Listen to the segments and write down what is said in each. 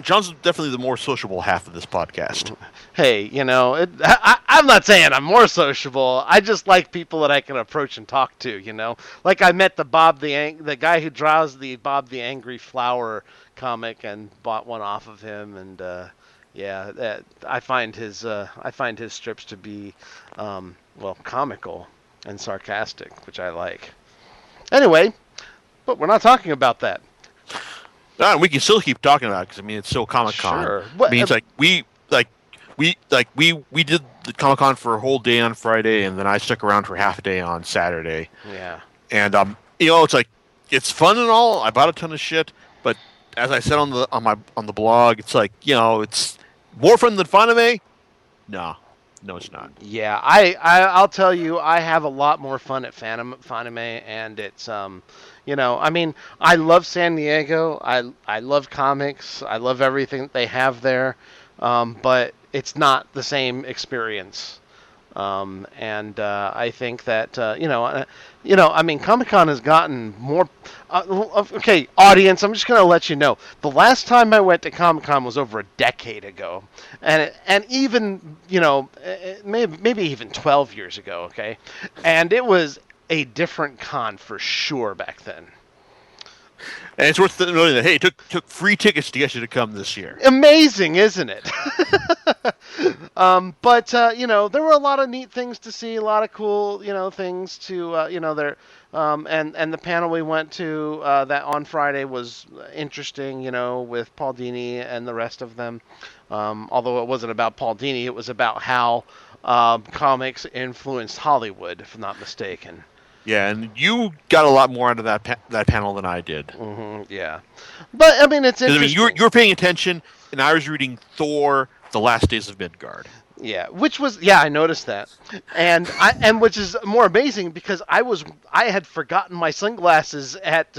John's definitely the more sociable half of this podcast. Hey, I'm not saying I'm more sociable. I just like people that I can approach and talk to. Like I met the guy who draws the Bob the Angry Flower comic, and bought one off of him. And yeah, I find his strips to be, comical and sarcastic, which I like. Anyway, but we're not talking about that. We can still keep talking about it because I mean it's still Comic Con. Sure. I mean it's we did the Comic Con for a whole day on Friday, and then I stuck around for half a day on Saturday. Yeah. And it's like it's fun and all. I bought a ton of shit, but as I said on the blog, it's like it's more fun than Fanime. No, it's not. Yeah, I'll tell you, I have a lot more fun at Fanime, and it's I mean, I love San Diego. I love comics. I love everything that they have there, but it's not the same experience. And I think that I mean, Comic Con has gotten more. Okay, audience, I'm just gonna let you know. The last time I went to Comic Con was over a decade ago, and even maybe even 12 years ago. Okay, and it was a different con for sure back then. And it's worth noting that hey, it took free tickets to get you to come this year. Amazing, isn't it? But there were a lot of neat things to see, a lot of cool, things to, there. And the panel we went to that on Friday was interesting, with Paul Dini and the rest of them. Although it wasn't about Paul Dini, it was about how comics influenced Hollywood, if I'm not mistaken. Yeah, and you got a lot more out of that panel than I did. Yeah, but I mean, it's interesting. I mean, you were paying attention, and I was reading Thor: The Last Days of Midgard. Yeah, I noticed that, and which is more amazing because I had forgotten my sunglasses at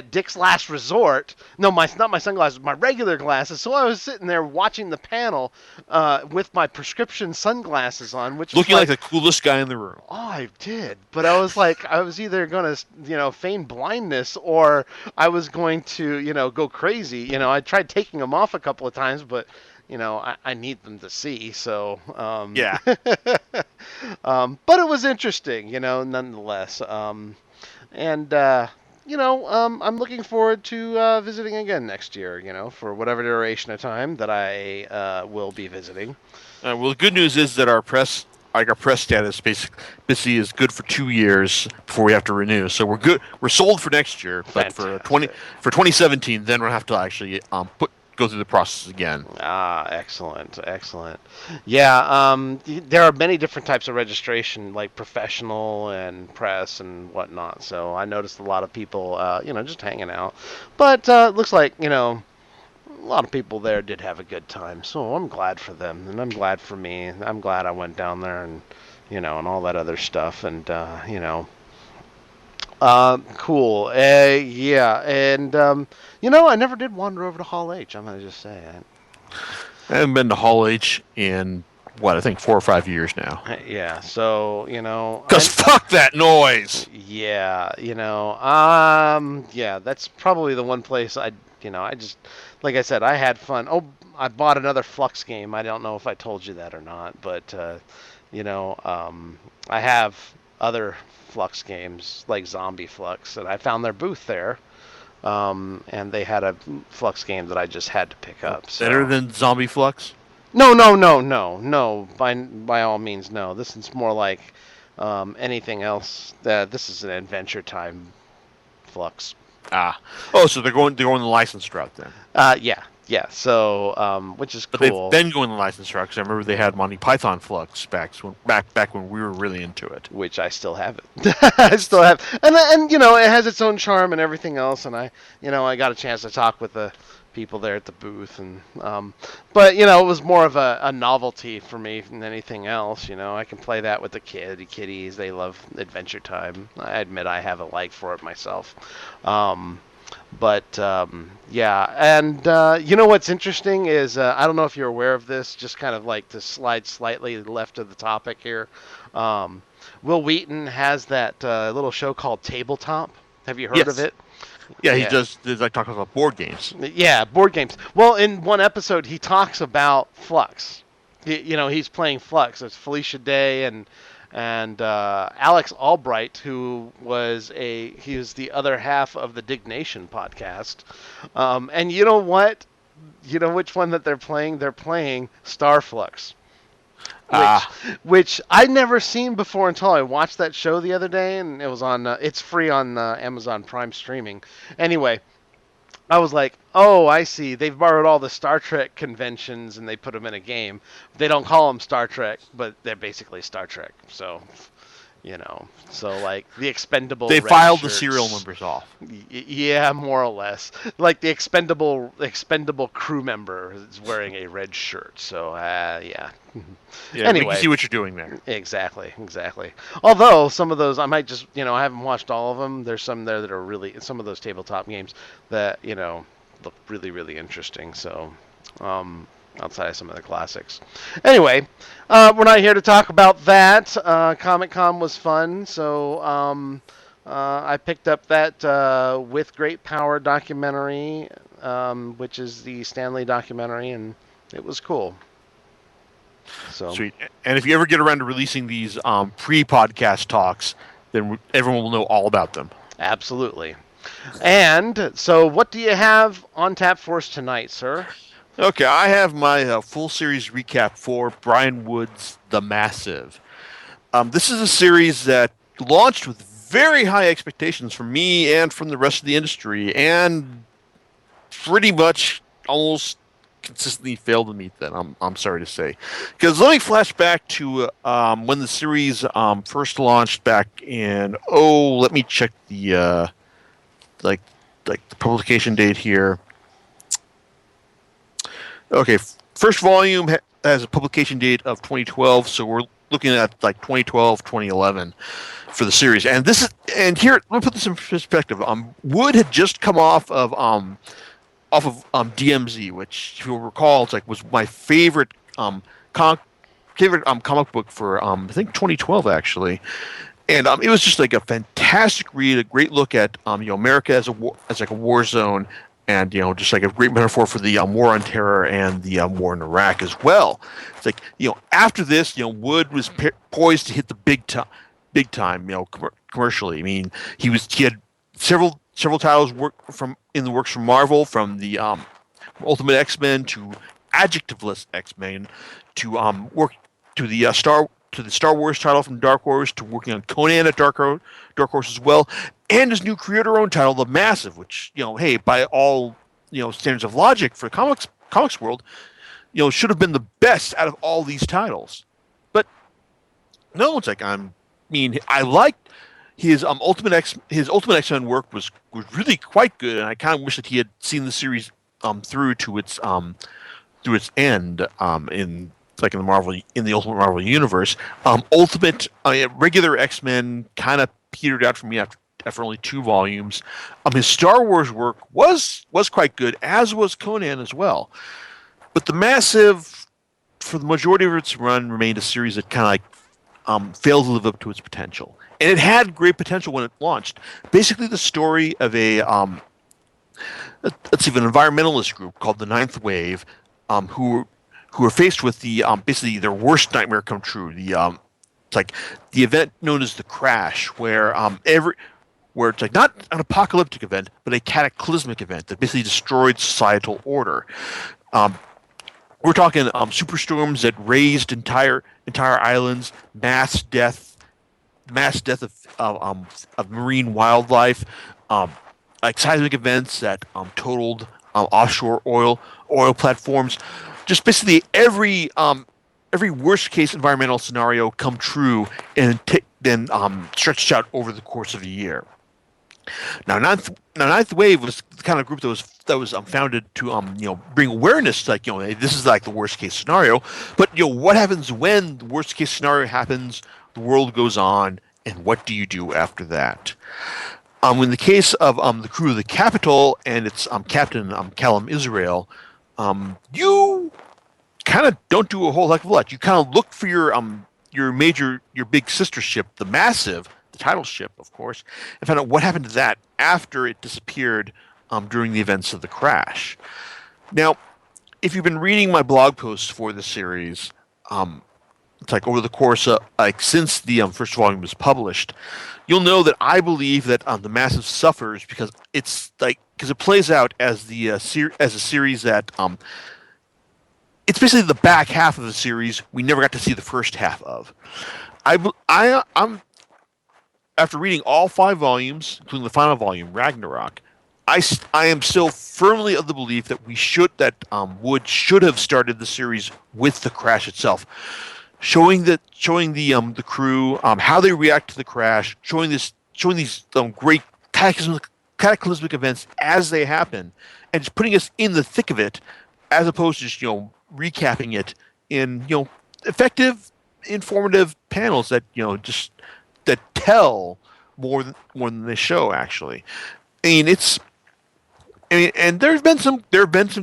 Dick's Last Resort. No, not my sunglasses, my regular glasses. So I was sitting there watching the panel with my prescription sunglasses on, which looking like the coolest guy in the room. Oh, I did, but I was like, I was either going to feign blindness or I was going to go crazy. I tried taking them off a couple of times, but. I need them to see, so yeah. But it was interesting, nonetheless. I'm looking forward to visiting again next year, for whatever duration of time that I will be visiting. Well, the good news is that our press status basically is good for 2 years before we have to renew. So we're good. We're sold for next year, but Fantastic. for 2017, then we'll have to actually go through the process again. Excellent. Yeah, there are many different types of registration, like professional and press and whatnot. So I noticed a lot of people, just hanging out. But it looks like, a lot of people there did have a good time. So I'm glad for them, and I'm glad for me. I'm glad I went down there and, and all that other stuff. And, cool. Yeah, and I never did wander over to Hall H. I'm gonna just say it. I haven't been to Hall H in I think 4 or 5 years now. Yeah, so because fuck that noise. Yeah, yeah, that's probably the one place I just like I said, I had fun. Oh, I bought another Flux game. I don't know if I told you that or not, but I have other Flux games like Zombie Flux, and I found their booth there, and they had a Flux game that I just had to pick up. So. Better than Zombie Flux? No. By all means, no. This is more like anything else. This is an Adventure Time Flux. So they're going the licensed route then. Yeah. So, which is but cool. But they've been going the licensed route because I remember they had Monty Python Flux back when we were really into it. Which I still have it. I still have, and it has its own charm and everything else. And I got a chance to talk with the people there at the booth, and but it was more of a novelty for me than anything else. I can play that with the kiddies. They love Adventure Time. I admit I have a like for it myself. But yeah, and what's interesting is I don't know if you're aware of this. Just kind of like to slide slightly left of the topic here. Will Wheaton has that little show called Tabletop. Have you heard of it? Yeah, he Yeah. just is like talking about board games. Yeah, board games. Well, in one episode, he talks about Flux. He's playing Flux. It's Felicia Day and Alex Albright, who he was the other half of the Dignation podcast. And you know what? You know which one that they're playing? They're playing Starflux. which Ah, which I'd never seen before until I watched that show the other day, and it was on. It's free on Amazon Prime streaming. Anyway, I was like, oh, I see. They've borrowed all the Star Trek conventions and they put them in a game. They don't call them Star Trek, but they're basically Star Trek. So like the expendable they red filed the shirts. serial numbers off. Yeah, more or less. Like the expendable crew member is wearing a red shirt. So yeah. Yeah, we Anyway. can see what you're doing there. Exactly. Although some of those, I might just, I haven't watched all of them. There's some there that are some of those tabletop games that, look really, really interesting. So, outside of some of the classics. Anyway, we're not here to talk about that. Comic-Con was fun. So, I picked up that With Great Power documentary, which is the Stanley documentary, and it was cool. So. Sweet. And if you ever get around to releasing these pre-podcast talks, then everyone will know all about them. Absolutely. And so, what do you have on tap for us tonight, sir? Okay, I have my full series recap for Brian Wood's The Massive. This is a series that launched with very high expectations from me and from the rest of the industry, and pretty much almost consistently failed to meet that. I'm sorry to say, because let me flash back to when the series first launched back in let me check the like the publication date here. Okay, first volume has a publication date of 2012, so we're looking at like 2012, 2011 for the series. And here, let me put this in perspective. Wood had just come off of DMZ, which, if you'll recall, was my favorite comic book for I think 2012 actually, and it was just like a fantastic read, a great look at America as like a war zone, and just like a great metaphor for the war on terror and the war in Iraq as well. It's like after this, Wood was poised to hit the big time, commercially. I mean, he had several titles in the works from Marvel, from the Ultimate X-Men to Adjectiveless X-Men, to work to the Star Wars title from Dark Horse, to working on Conan at Dark Horse as well, and his new creator-owned title, The Massive, which hey, by all standards of logic for the comics world, should have been the best out of all these titles. But no, it's like I liked his Ultimate X-Men work was really quite good, and I kind of wish that he had seen the series through to its end in the Ultimate Marvel universe. Regular X-Men kind of petered out for me after only 2 volumes. His Star Wars work was quite good, as was Conan as well. But The Massive, for the majority of its run, remained a series that kind of failed to live up to its potential. And it had great potential when it launched. Basically, the story of an environmentalist group called the Ninth Wave, who are faced with basically their worst nightmare come true. It's like the event known as the Crash, where it's like not an apocalyptic event, but a cataclysmic event that basically destroyed societal order. We're talking superstorms that razed entire islands, mass death of marine wildlife, like seismic events that totaled offshore oil platforms. Just basically every worst case environmental scenario come true, and then stretched out over the course of a year. Now, Ninth Wave was the kind of group that was founded to bring awareness, like this is like the worst case scenario. But what happens when the worst case scenario happens? The world goes on, and what do you do after that? In the case of the crew of the Capitol and its captain Callum Israel, you kind of don't do a whole heck of a lot. You kind of look for your big sister ship, the Massive, the title ship, of course, and find out what happened to that after it disappeared during the events of the crash. Now, if you've been reading my blog posts for the series, it's like over the course of like since the first volume was published, you'll know that I believe that the Massive suffers because it plays out as as a series that it's basically the back half of the series we never got to see the first half of. I'm after reading all 5 volumes, including the final volume, Ragnarok. I am still firmly of the belief that Wood should have started the series with the crash itself, showing the crew how they react to the crash, showing these great cataclysmic events as they happen, and just putting us in the thick of it, as opposed to just recapping it in effective, informative panels that that tell more than they show. Actually, I mean and there have been some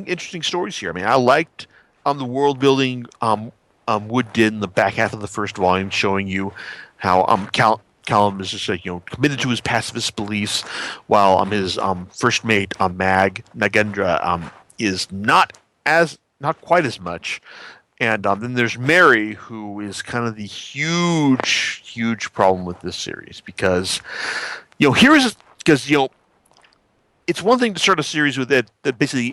interesting stories here. I mean, I liked the world building Wood did in the back half of the first volume, showing you how Callum is just committed to his pacifist beliefs, while his first mate Nagendra is not quite as much. And then there's Mary, who is kind of the huge problem with this series because it's one thing to start a series with it that basically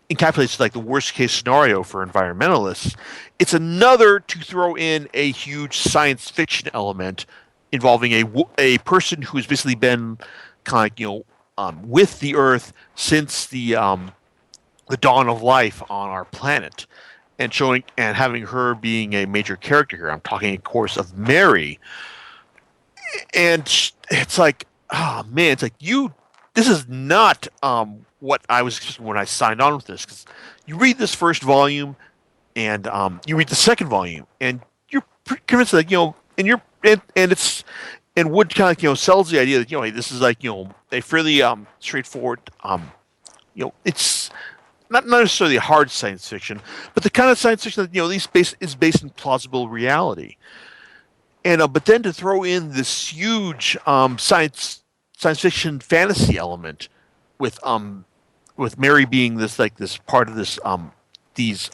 encapsulates like the worst case scenario for environmentalists. It's another to throw in a huge science fiction element involving a person who's basically been kind of with the Earth since the dawn of life on our planet, and having her being a major character here. I'm talking, of course, of Mary, and it's like, oh man, it's like this is not what I was expecting when I signed on with this. Because you read this first volume, and you read the second volume, and you're convinced that and Wood kind of sells the idea that hey, this is like a fairly straightforward it's not necessarily hard science fiction, but the kind of science fiction that at least is based in plausible reality. And but then to throw in this huge science fiction fantasy element with Mary being this part of this these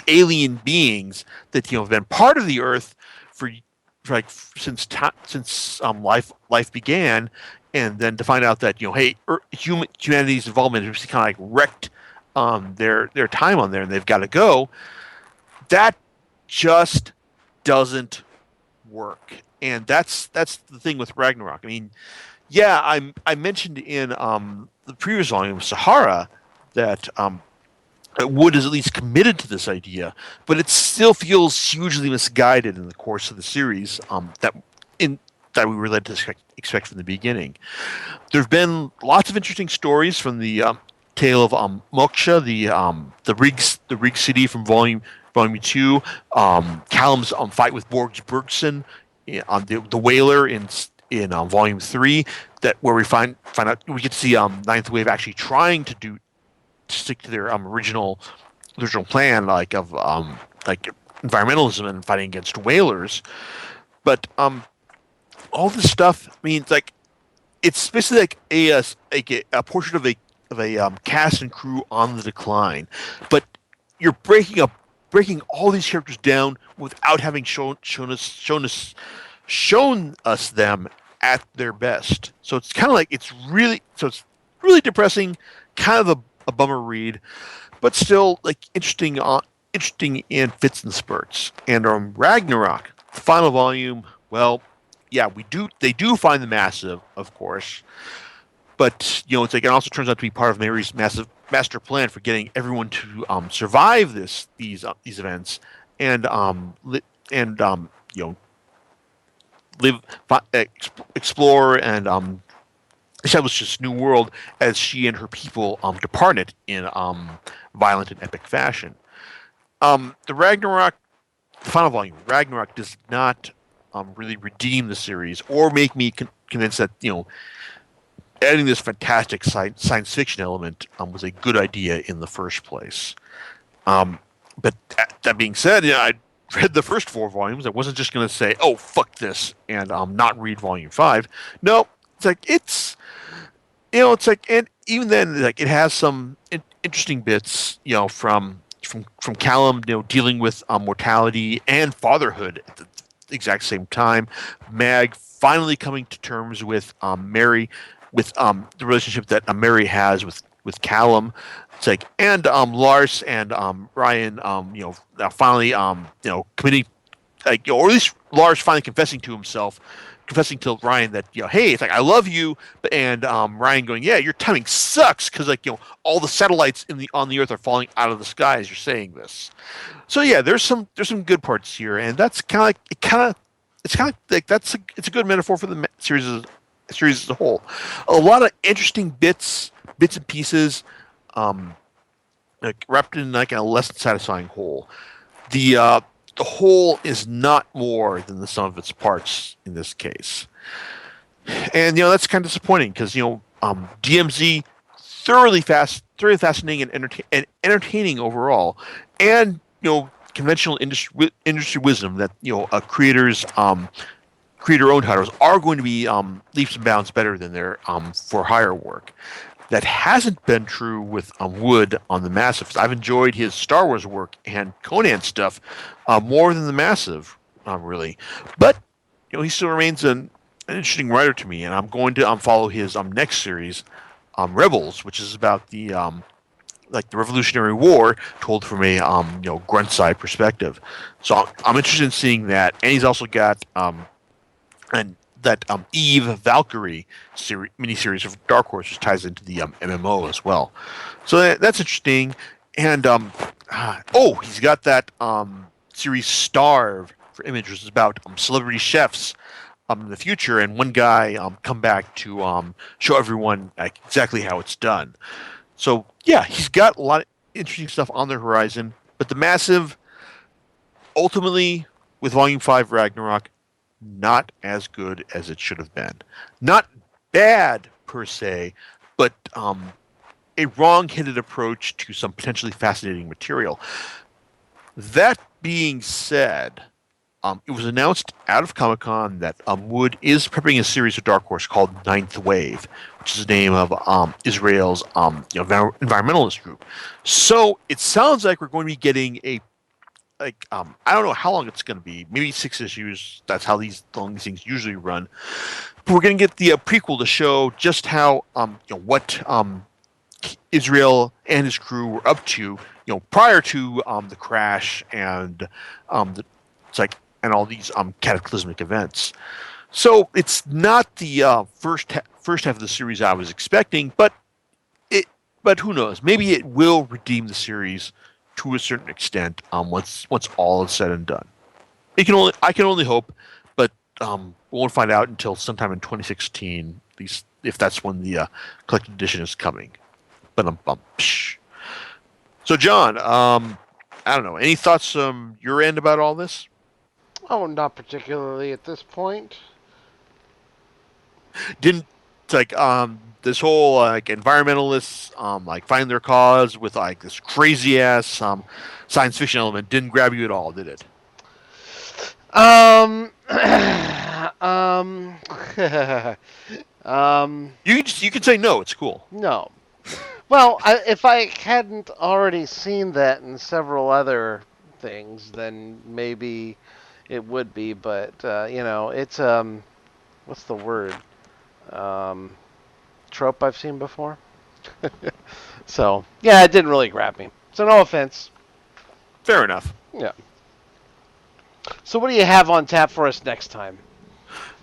alien beings that have been part of the Earth for since life began, and then to find out that hey, humanity's involvement has kind of wrecked their time on there, and they've got to go. That just doesn't work, and that's the thing with Ragnarok. I mean, yeah, I mentioned in the previous volume of Sahara that Wood is at least committed to this idea, but it still feels hugely misguided in the course of the series that we were led to expect from the beginning. There have been lots of interesting stories from the tale of Moksha, the Rig City from Volume 2, Callum's fight with Borgs Bergson on the Whaler in Volume 3, that where we find out we get to see Ninth Wave actually trying to stick to their original plan, like environmentalism and fighting against whalers. But all this stuff, I mean, it's basically like a portrait of a cast and crew on the decline, but you're breaking all these characters down without having shown us them at their best. So it's kind of like it's really depressing, kind of a bummer read, but still like interesting in fits and spurts. And Ragnarok, the final volume, well, yeah, they do find the Massive, of course, but it's like it also turns out to be part of Mary's master plan for getting everyone to survive these events and live, explore, and establish this new world as she and her people depart it in violent and epic fashion. The final volume, Ragnarok, does not really redeem the series or make me convinced that adding this fantastic science fiction element was a good idea in the first place. But that being said, read the first 4 volumes. I wasn't just going to say, "Oh, fuck this," and not read volume 5. No, it's like it's like, and even then, like it has some interesting bits, from Callum, dealing with mortality and fatherhood at the exact same time. Mag finally coming to terms with Mary, with the relationship that Mary has with Callum. It's like, and Lars and Ryan, now finally, committing, like, or at least Lars finally confessing to Ryan that, hey, it's like, I love you, and Ryan going, yeah, your timing sucks because, like, all the satellites on the Earth are falling out of the sky as you're saying this. So yeah, there's some good parts here, and that's it's kind of like it's a good metaphor for the series as a whole. A lot of interesting bits and pieces, um, like wrapped in like a less than satisfying whole. The whole is not more than the sum of its parts in this case, and that's kind of disappointing because DMZ thoroughly fascinating and entertaining overall, and conventional industry wisdom that creators creator-owned titles are going to be leaps and bounds better than their for hire work. That hasn't been true with Wood on the Massive. I've enjoyed his Star Wars work and Conan stuff more than the Massive, really. But he still remains an interesting writer to me, and I'm going to follow his next series, Rebels, which is about the like the Revolutionary War told from a grunt side perspective. So I'm interested in seeing that, and he's also got and that Eve Valkyrie miniseries of Dark Horse, which ties into the MMO as well. So that's interesting. And he's got that series Starve for Image, which is about celebrity chefs in the future, and one guy come back to show everyone like, exactly how it's done. So yeah, he's got a lot of interesting stuff on the horizon. But the Massive, ultimately, with Volume 5 Ragnarok, not as good as it should have been. Not bad per se, but a wrong-headed approach to some potentially fascinating material. That being said, it was announced out of Comic-Con that Wood is prepping a series of Dark Horse called Ninth Wave, which is the name of Israel's environmentalist group. So it sounds like we're going to be getting I don't know how long it's going to be, maybe 6 issues. That's how these things usually run. But we're going to get the prequel to show just how what Israel and his crew were up to, prior to the crash and and all these cataclysmic events. So it's not the first half of the series I was expecting, but who knows? Maybe it will redeem the series to a certain extent once all is said and done. I can only hope, but we won't find out until sometime in 2016, at least if that's when the collected edition is coming. But So John, I don't know. Any thoughts from your end about all this? Oh, not particularly at this point. Didn't this whole like environmentalists like find their cause with like this crazy ass science fiction element didn't grab you at all, did it? You can say no, it's cool. No. Well, if I hadn't already seen that in several other things, then maybe it would be. But it's what's the word? Trope I've seen before. So yeah, it didn't really grab me. So no offense. Fair enough. Yeah. So what do you have on tap for us next time?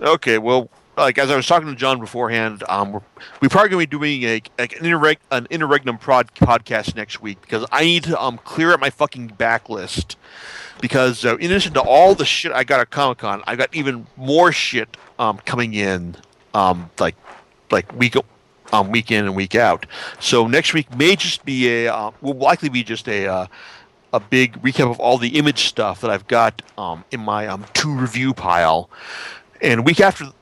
Okay, well, like as I was talking to John beforehand, we're probably going to be doing an interregnum podcast next week because I need to clear up my fucking backlist because in addition to all the shit I got at Comic-Con, I got even more shit coming in like week in and week out. So next week may just be will likely be just a big recap of all the Image stuff that I've got in my to review pile. And week after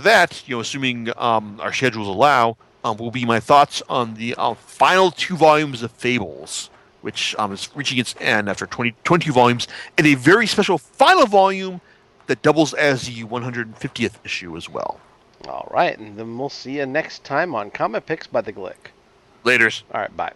that, assuming our schedules allow, will be my thoughts on the final 2 volumes of Fables which is reaching its end after 22 volumes, and a very special final volume that doubles as the 150th issue as well. All right, and then we'll see you next time on Comic Picks by the Glick. Laters. All right, bye.